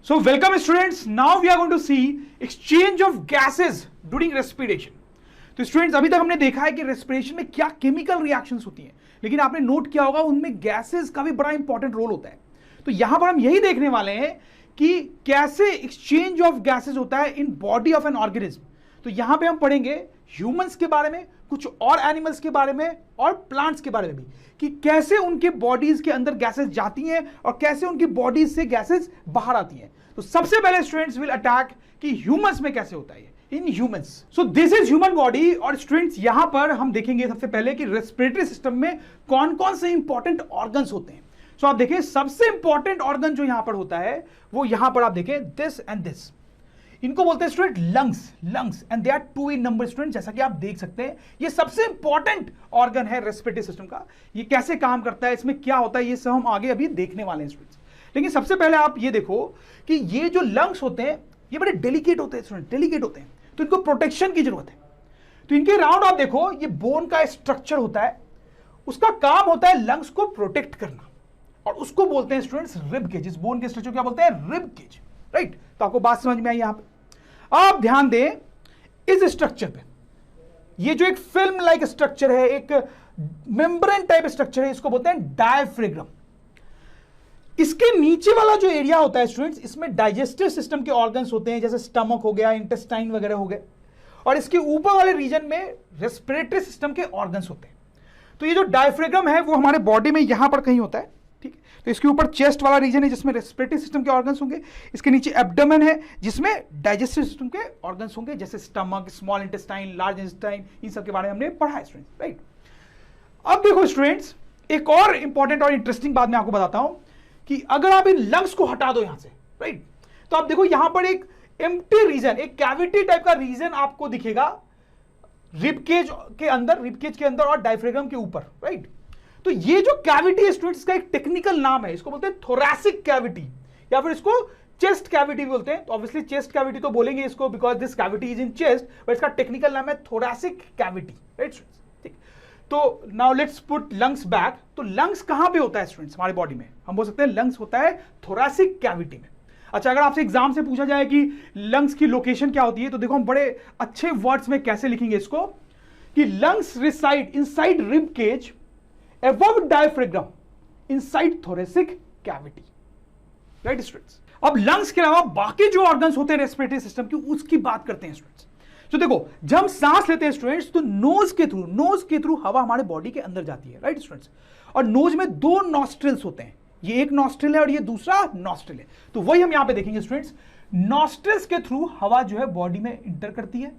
So welcome students. Now we are going to see exchange of gases during respiration. तो students अभी तक हमने देखा है कि रेस्पिरेशन में क्या केमिकल रिएक्शंस होती हैं, लेकिन आपने नोट किया होगा उनमें गैसेस का भी बड़ा इंपॉर्टेंट रोल होता है। तो यहां पर हम यही देखने वाले हैं कि कैसे एक्सचेंज ऑफ गैसेस होता है in body of an organism. तो यहां पे हम पढ़ेंगे ह्यूमंस के बारे में, कुछ और एनिमल्स के बारे में और प्लांट्स के बारे में भी, कि कैसे उनके बॉडीज के अंदर गैसेस जाती हैं और कैसे उनकी बॉडीज से गैसेस बाहर आती हैं। तो सबसे पहले स्टूडेंट्स विल अटैक कि ह्यूमंस में कैसे होता है in humans. So this is human body. और स्टूडेंट्स यहां पर हम देखेंगे सबसे पहले कि रेस्पिरेटरी सिस्टम में कौन कौन से इंपॉर्टेंट ऑर्गन्स होते हैं। सो आप देखें सबसे इंपॉर्टेंट ऑर्गन जो यहां पर होता है वो यहां पर आप देखें दिस एंड दिस, इनको बोलते हैं student lungs and they are 2 in number student. जैसा कि आप देख सकते हैं ये सबसे इंपॉर्टेंट ऑर्गन है रेस्पिरेटरी सिस्टम का। ये कैसे काम करता है, इसमें क्या होता है, ये सब हम आगे अभी देखने वाले हैं स्टूडेंट्स। लेकिन सबसे पहले आप ये देखो कि ये जो लंग्स होते हैं ये बड़े डेलिकेट होते हैं स्टूडेंट, डेलिकेट होते हैं, तो इनको प्रोटेक्शन की जरूरत है। तो इनके राउंड आप देखो ये बोन का स्ट्रक्चर होता है, उसका काम होता है लंग्स को प्रोटेक्ट करना, और उसको बोलते हैं स्टूडेंट्स रिब केज। इस बोन के स्ट्रक्चर क्या बोलते हैं, रिब केज, राइट। तो आपको बात समझ में आई यहां पे। आप ध्यान दें इस स्ट्रक्चर पे, ये जो एक फिल्म लाइक स्ट्रक्चर है, एक मेम्ब्रेन टाइप स्ट्रक्चर है, इसको बोलते हैं डायफ्राम। इसके नीचे वाला जो एरिया होता है स्टूडेंट्स, इसमें डाइजेस्टिव सिस्टम के ऑर्गन्स होते हैं, जैसे स्टमक हो गया, इंटेस्टाइन वगैरह हो गए, और इसके ऊपर वाले रीजन में रेस्पिरेटरी सिस्टम के ऑर्गन्स होते हैं। तो ये जो डायफ्राम है वो हमारे बॉडी में यहां पर कहीं होता है, ठीक है। तो इसके ऊपर चेस्ट वाला रीजन है जिसमें रेस्पिरेटरी सिस्टम के ऑर्गन्स होंगे, इसके नीचे एब्डोमेन है जिसमें डाइजेस्टिव सिस्टम के ऑर्गन्स होंगे, जैसे stomach, small intestine, large intestine, इन सब के बारे में हमने पढ़ा है स्टूडेंट्स, राइट। अब देखो स्टूडेंट्स एक और इंपॉर्टेंट और इंटरेस्टिंग बात मैं आपको बताता हूं कि अगर आप इन लंग्स को हटा दो यहां से, राइट, तो आप देखो यहां पर एक एम्प्टी रीजन, एक कैविटी टाइप का रीजन आपको दिखेगा रिबकेज के अंदर और डायफ्राम के ऊपर, राइट। तो ये जो कैविटी है स्टूडेंट्स का एक टेक्निकल नाम है, इसको बोलते हैं थोरैसिक कैविटी, या फिर इसको चेस्ट कैविटी भी बोलते हैं। तो ऑब्वियसली चेस्ट कैविटी तो बोलेंगे इसको because this cavity is in chest, but इसका टेक्निकल नाम है थोरैसिक कैविटी, राइट स्टूडेंट्स, ठीक। तो now let's put lungs back. तो लंग्स कहां पे होता है स्टूडेंट्स हमारी बॉडी में, हम बोल सकते हैं लंग्स होता है थोरैसिक कैविटी में। अच्छा, अगर आपसे एग्जाम से पूछा जाए कि लंग्स की लोकेशन क्या होती है, तो देखो हम बड़े अच्छे वर्ड्स में कैसे लिखेंगे इसको कि lungs reside inside rib cage above diaphragm inside thoracic cavity, right students. अब लंग्स के अलावा बाकी जो ऑर्गन्स होते हैं रेस्पिरेटरी सिस्टम की, उसकी बात करते हैं स्टूडेंट्स। तो देखो जब हम सांस लेते हैं स्टूडेंट्स तो नोज के थ्रू हवा हमारे बॉडी के अंदर जाती है, राइट स्टूडेंट्स। और नोज में 2 नॉस्ट्रिल्स होते हैं, ये एक नॉस्ट्रिल है और ये दूसरा नॉस्ट्रिल है। तो वही हम यहां पे देखेंगे स्टूडेंट्स, नॉस्ट्रिल्स के थ्रू हवा जो है बॉडी में इंटर करती है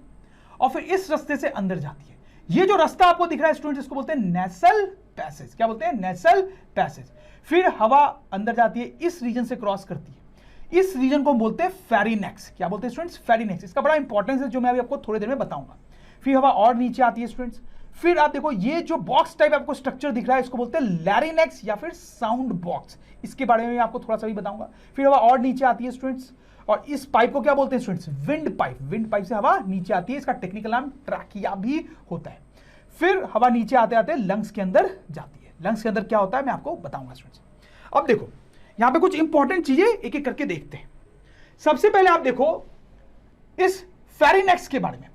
और फिर इस रास्ते से अंदर जाती है। ये जो रास्ता आपको दिख रहा है स्टूडेंट्स, इसको बोलते हैं नेसल पैसेज। क्या बोलते हैं, नेसल पैसेज। फिर हवा अंदर जाती है, इस रीजन से क्रॉस करती है, इस रीजन को बोलते हैं फेरिनेक्स। क्या बोलते हैं स्टूडेंट्स, फेरिनेक्स। इसका बड़ा इंपॉर्टेंस है जो मैं अभी आपको थोड़ी देर में बताऊंगा। फिर हवा और नीचे आती है स्टूडेंट्स। फिर आप देखो ये जो बॉक्स टाइप आपको स्ट्रक्चर दिख रहा है, इसको बोलते हैं लैरिनेक्स या फिर साउंड बॉक्स। इसके बारे में आपको थोड़ा सा भी बताऊंगा। फिर हवा और नीचे आती है स्टूडेंट्स, और इस पाइप को क्या बोलते हैं students, wind pipe. Wind pipe से हवा नीचे आती है, इसका टेक्निकल नाम ट्रैकिया भी होता है। फिर हवा नीचे आते आते लंग्स के अंदर जाती है। लंग्स के अंदर क्या होता है मैं आपको बताऊंगा स्टूडेंट्स। अब देखो यहां पे कुछ इंपॉर्टेंट चीजें एक एक करके देखते हैं। सबसे पहले आप देखो इस फेरिनेक्स के बारे में।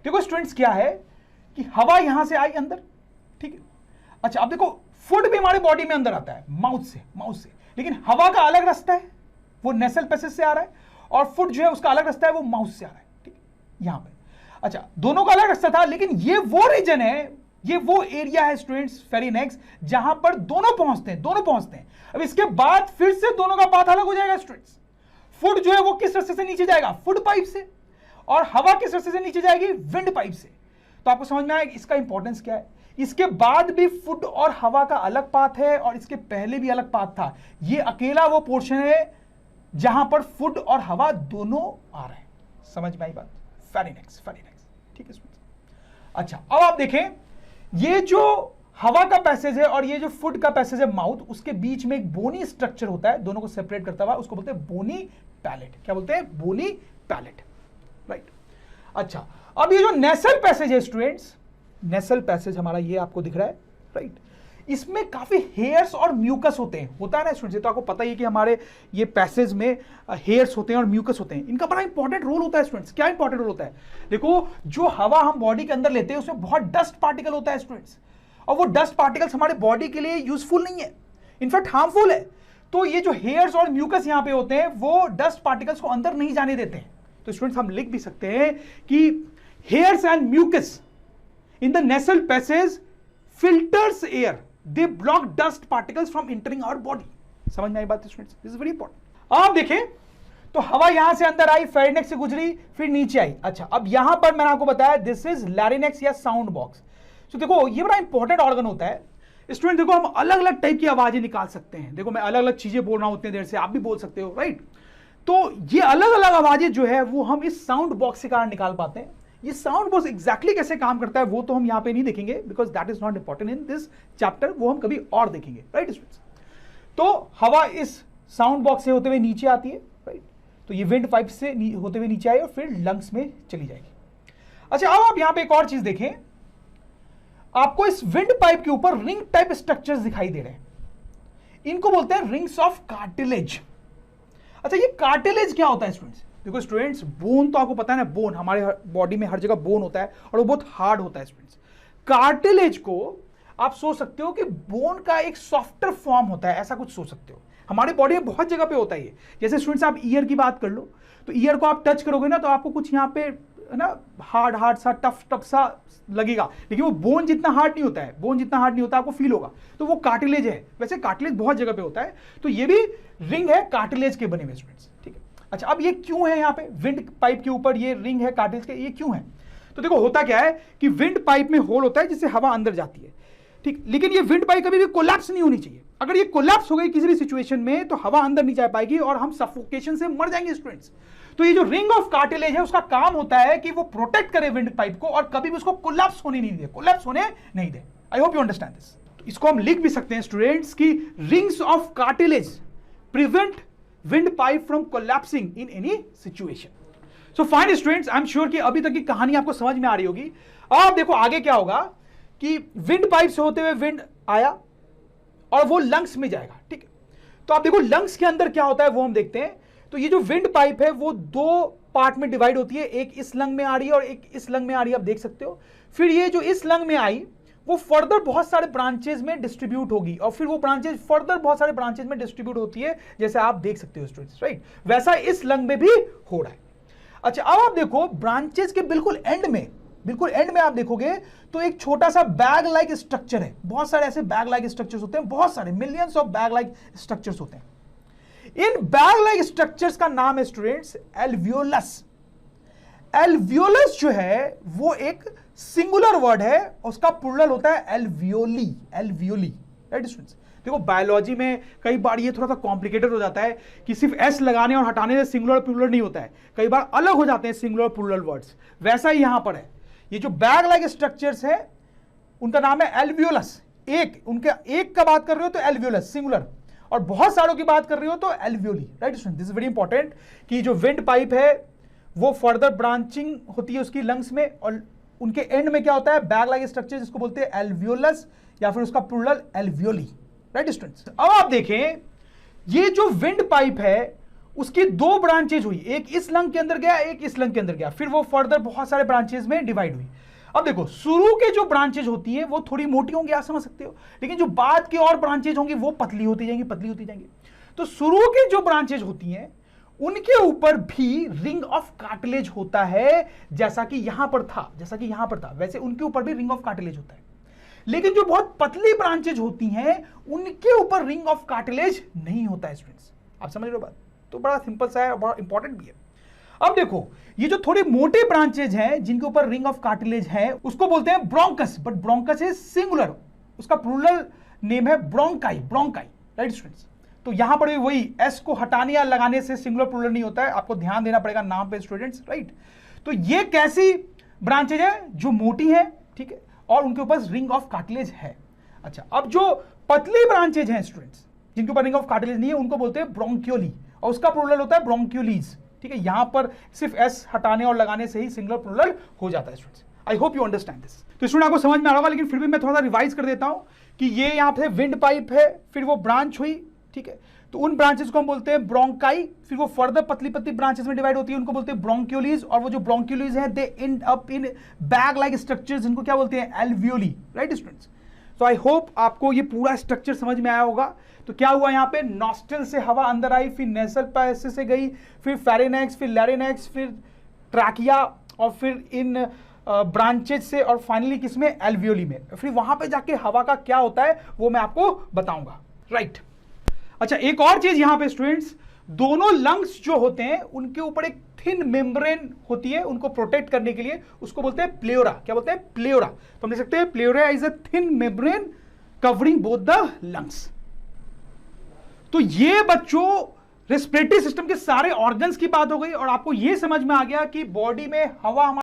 देखो स्टूडेंट्स क्या है कि हवा यहां से आई अंदर, ठीक है। अच्छा, अब देखो फूड भी हमारे बॉडी में अंदर आता है माउथ से, लेकिन हवा का अलग रास्ता है, वो नेसल पैसेज से आ रहा है, और फूड जो है उसका अलग रास्ता है, वो माउथ से आ रहा है, ठीक है, यहां पे। अच्छा, दोनों का अलग रास्ता था, लेकिन ये वो रीजन है, ये वो एरिया है स्टूडेंट्स फेरिनेक्स जहां पर दोनों पहुंचते हैं। अब इसके बाद फिर से दोनों का पाथ अलग हो जाएगा स्टूडेंट्स। फूड जो है वो किस रास्ते से नीचे जाएगा, फूड पाइप से, और हवा किस रास्ते से नीचे जाएगी, विंड पाइप से। तो आपको समझ में आएगा इसका इंपॉर्टेंस क्या है। इसके बाद भी फूड और हवा का अलग पाथ है, और इसके पहले भी अलग पाथ था। ये अकेला वो पोर्शन है जहां पर फूड और हवा दोनों आ रहे हैं। समझ में आई बात, फेरिनेक्स, ठीक है। अच्छा, अब आप देखें ये जो हवा का पैसेज है और ये जो फूड का पैसेज है माउथ, उसके बीच में एक बोनी स्ट्रक्चर होता है, दोनों को सेपरेट करता हुआ, उसको बोलते हैं बोनी पैलेट। क्या बोलते हैं, बोनी पैलेट, राइट। अच्छा, अब ये जो नेसल पैसेज है स्टूडेंट्स, नेसल पैसेज हमारा ये आपको दिख रहा है, राइट। इसमें काफी हेयर्स और म्यूकस होते हैं, होता है ना स्टूडेंट्स, तो आपको पता ही है कि हमारे ये पैसेज में हेयर्स होते हैं और म्यूकस होते हैं, इनका बड़ा इंपॉर्टेंट रोल होता है स्टूडेंट्स। क्या इंपॉर्टेंट रोल होता है? देखो, जो हवा हम बॉडी के अंदर लेते हैं उसमें बहुत डस्ट पार्टिकल होता है स्टूडेंट्स, और वो डस्ट पार्टिकल्स हमारे बॉडी के लिए यूजफुल नहीं है, इनफैक्ट हार्मफुल है। तो ये जो हेयर्स और म्यूकस यहां पे होते हैं वो डस्ट पार्टिकल्स को अंदर नहीं जाने देते हैं। तो स्टूडेंट्स हम लिख भी सकते हैं कि hairs and mucus in the nasal passage filters air, they block dust particles from entering our body. समझ में आई बात students? This is very important. आप देखें तो हवा यहां से अंदर आई, फेरिनेक्स से गुजरी, फिर नीचे आई। अच्छा, अब यहां पर मैंने आपको बताया दिस इज लैरिनेक्स या साउंड बॉक्स। तो देखो ये बड़ा इंपॉर्टेंट ऑर्गन होता है स्टूडेंट। देखो हम अलग अलग टाइप की आवाजें निकाल सकते हैं। देखो मैं अलग अलग चीजें बोल रहा हूं उतनी देर से, आप भी बोल सकते हो, राइट? तो ये अलग अलग आवाजें जो है वो हम इस साउंड बॉक्स के कारण निकाल पाते हैं। ये साउंड बॉक्स एग्जैक्टली कैसे काम करता है वो तो हम यहां पे नहीं देखेंगे, because that is not important in this chapter, वो हम कभी और देखेंगे, राइट स्टूडेंट्स? तो हवा इस साउंड बॉक्स से होते हुए नीचे आती है, राइट? तो ये विंड पाइप से होते हुए नीचे आई और फिर लंग्स में चली जाएगी। अच्छा, अब आप यहां पे एक और चीज देखें, आपको इस विंड पाइप के ऊपर रिंग टाइप स्ट्रक्चर्स दिखाई दे रहे हैं, इनको बोलते हैं रिंग्स ऑफ कार्टिलेज। अच्छा, ये कार्टिलेज क्या होता है स्टूडेंट्स? देखो स्टूडेंट्स, बोन तो आपको पता है ना, बोन हमारे बॉडी में हर जगह बोन होता है और वो बहुत हार्ड होता है स्टूडेंट्स। कार्टिलेज को आप सोच सकते हो कि बोन का एक सॉफ्टर फॉर्म होता है, ऐसा कुछ सोच सकते हो। हमारे बॉडी में बहुत जगह पे होता है ये। जैसे स्टूडेंट्स आप ईयर की बात कर लो, तो ईयर को आप टच करोगे ना तो आपको कुछ यहाँ पे ना हार्ड हार्ड सा टफ सा लगेगा, लेकिन वो बोन जितना हार्ड नहीं होता है, बोन जितना हार्ड नहीं होता आपको फील होगा, तो वो कार्टिलेज है। वैसे कार्टिलेज बहुत जगह पे होता है, तो ये भी रिंग है कार्टिलेज के बने हुए स्टूडेंट्स, ठीक है? अच्छा, अब ये क्यों है यहाँ पे विंड पाइप के ऊपर ये रिंग है कार्टिलेज के, ये क्यों है? तो देखो होता क्या है कि विंड पाइप में होल होता है जिससे हवा अंदर जाती है, ठीक, लेकिन ये विंड पाइप कभी भी कोलैप्स नहीं होनी चाहिए। अगर ये कोलैप्स हो गई किसी भी सिचुएशन में तो हवा अंदर नहीं जा पाएगी और हम सफोकेशन से मर जाएंगे स्टूडेंट्स। तो ये जो रिंग ऑफ कार्टिलेज है उसका काम होता है कि वो प्रोटेक्ट करे विंड पाइप को और कभी भी उसको कोलैप्स होने नहीं दे, कोलैप्स होने नहीं दे। I hope you understand this. तो इसको हम लिख भी सकते हैं स्टूडेंट्स की rings of cartilage prevent windpipe from collapsing in any situation. So fine students, I am sure कि अभी तक की कहानी आपको समझ में आ रही होगी। अब देखो आगे क्या होगा कि विंड पाइप से होते हुए विंड आया और वो लंग्स में जाएगा, ठीक है? तो आप देखो लंग्स के अंदर क्या होता है वो हम देखते हैं। तो ये जो विंड पाइप है वो दो पार्ट में डिवाइड होती है, एक इस लंग में आ रही है और एक इस लंग में आ रही है, आप देख सकते हो। फिर ये जो इस लंग में आई वो फर्दर बहुत सारे ब्रांचेज में डिस्ट्रीब्यूट होगी और फिर वो ब्रांचेज फर्दर बहुत सारे ब्रांचेज में डिस्ट्रीब्यूट होती है, जैसे आप देख सकते हो स्टूडेंट्स, राइट? वैसा इस लंग में भी हो रहा है। अच्छा, अब आप देखो ब्रांचेज के बिल्कुल एंड में आप देखोगे तो एक छोटा सा बैग लाइक स्ट्रक्चर है। बहुत सारे ऐसे बैग लाइक स्ट्रक्चर्स होते हैं, बहुत सारे millions of bag like structures होते हैं। इन बैग लाइक स्ट्रक्चर्स का नाम है स्टूडेंट्स एल्वियोलस। एल्वियोलस जो है वो एक सिंगुलर वर्ड है, उसका प्लूरल होता है एल्वियोली, राइट स्टूडेंट्स? देखो बायोलॉजी में कई बार ये थोड़ा सा कॉम्प्लिकेटेड हो जाता है कि सिर्फ एस लगाने और हटाने से सिंगुलर प्लूरल नहीं होता है, कई बार अलग हो जाते हैं सिंगुलर प्लूरल वर्ड्स। वैसा ही यहां पर है, ये जो बैग लाइक स्ट्रक्चर्स है उनका नाम है एल्वियोलस। एक का बात कर रहे हो तो एल्वियोलस सिंगुलर, और बहुत सारों की बात कर रहे हो तो alveoli, right student? This is very important कि जो विंड पाइप है वो फर्दर ब्रांचिंग होती है उसकी लंग्स में और उनके एंड में क्या होता है बैग लाइक स्ट्रक्चर, जिसको बोलते हैं एल्वियोलस या फिर उसका प्लूरल एल्वियोली, राइट स्टूडेंट्स? अब आप देखें ये जो विंड पाइप है उसकी दो ब्रांचेज हुई, एक इस लंग के अंदर गया, एक इस लंग के अंदर गया, फिर वो फर्दर बहुत सारे ब्रांचेज में डिवाइड हुई। अब देखो शुरू के जो ब्रांचेज होती है वो थोड़ी मोटी होंगी, आप समझ सकते हो, लेकिन जो बाद की और ब्रांचेज होंगी वो पतली होती जाएंगी। तो शुरू की जो ब्रांचेज होती हैं उनके ऊपर भी रिंग ऑफ कार्टिलेज होता है, जैसा कि यहां पर था, वैसे उनके ऊपर भी रिंग ऑफ कार्टिलेज होता है। लेकिन जो बहुत पतली ब्रांचेज होती हैं उनके ऊपर रिंग ऑफ कार्टिलेज नहीं होता है स्टूडेंट्स। आप समझ रहे हो बात? तो बड़ा सिंपल सा है और बड़ा इंपॉर्टेंट भी है। अब देखो ये जो थोड़ी मोटे ब्रांचेज हैं जिनके ऊपर रिंग ऑफ कार्टिलेज है उसको बोलते हैं bronchus, but bronchus is singular, उसका प्लूरल नेम है ब्रोंकाई, राइट स्टूडेंट्स? तो यहां पर भी वही एस को हटाने या लगाने से सिंगुलर प्लूरल नहीं होता है, आपको ध्यान देना पड़ेगा नाम पे स्टूडेंट्स, राइट? तो ये कैसी ब्रांचेज है जो मोटी है, ठीक है, और उनके ऊपर रिंग ऑफ कार्टिलेज है। अच्छा, अब जो पतली ब्रांचेज हैं स्टूडेंट्स जिनके ऊपर रिंग ऑफ कार्टिलेज नहीं है उनको बोलते हैं ब्रोंकियोली और उसका प्लूरल होता है ब्रोंक्यूलीज, ठीक है? यहां पर सिर्फ एस हटाने और लगाने से ही सिंगुलर प्लूरल हो जाता है students. I hope you understand this. तो स्टूडेंट आपको समझ में आ रहा होगा, लेकिन फिर भी मैं थोड़ा सा रिवाइज कर देता हूं कि ये यहां पे विंड पाइप है, फिर वो ब्रांच हुई, ठीक है, तो उन ब्रांचेस को हम बोलते हैं ब्रोंकाई, फिर वो फर्दर पतली पतली ब्रांचेस में डिवाइड होती है, उनको बोलते हैं ब्रोंक्यूलीज, और वो जो ब्रोंक्यूलीज हैं they end up in bag like structures, इनको क्या बोलते हैं, एल्वियोली, राइट स्टूडेंट्स। तो आई होप आपको ये पूरा स्ट्रक्चर समझ में आया होगा। तो क्या हुआ यहाँ पे, नॉस्ट्रल से हवा अंदर आई, फिर नेसल पैसेज से गई, फिर फेरिनेक्स, फिर लैरिनेक्स, फिर ट्रैकिया, और फिर इन ब्रांचेज से, और फाइनली किसमें, एल्वियोली में। फिर वहां पे जाके हवा का क्या होता है वो मैं आपको बताऊंगा, राइट। अच्छा, एक और चीज यहां पे स्टूडेंट्स, दोनों लंग्स जो होते हैं उनके ऊपर एक थिन मेम्ब्रेन होती है उनको प्रोटेक्ट करने के लिए, उसको बोलते हैं प्लेयोरा। क्या बोलते हैं, प्लेयोरा। तो हम देख सकते हैं pleura is a thin membrane covering both the lungs. तो ये बच्चों रेस्पिरेटरी सिस्टम के सारे ऑर्गन्स की बात हो गई, और आपको ये समझ में आ गया कि बॉडी में हवा